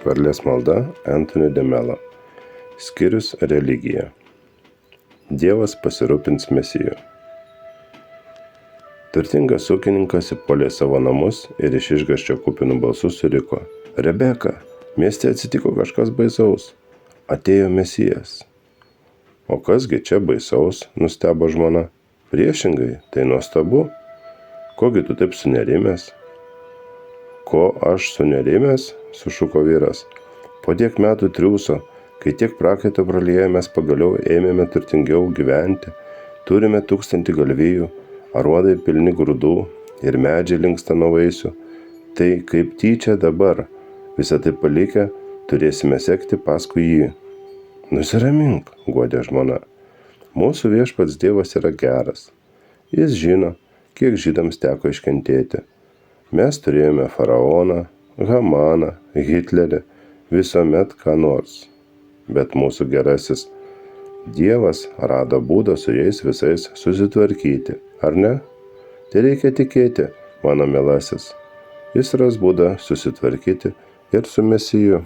Varlės malda Anthony de Mello. Skyrius religija. Dievas pasirūpins Mesiju. Turtingas ūkininkas įpuolė savo namus ir iš išgąsčio kupinų balsų suriko: Rebeka, mieste atsitiko kažkas baisaus. Atėjo Mesijas. O kasgi čia baisaus, nustebo žmona. Priešingai, tai nuostabu. Kogi tu taip sunerimęs? Ko aš sunerimęs? Sušuko vyras. Po tiek metų triūso, kai tiek prakaito pralieję, mes pagaliau ėmėme turtingiau gyventi. Turime 1000 galvijų, aruodai pilni grūdų ir medžiai linksta nuo vaisių. Tai kaip tyčia dabar, visą tai palikę, turėsime sekti paskui jį. Nusiramink, guodė žmona. Mūsų viešpats Dievas yra geras. Jis žino, kiek žydams teko iškentėti. Mes turėjome faraoną, Hamaną, Hitlerį, visuomet ką nors. Bet mūsų gerasis Dievas rado būdą su jais visais susitvarkyti, ar ne? Tai reikia tikėti, mano mielasis. Jis ras būdą susitvarkyti ir su Mesiju.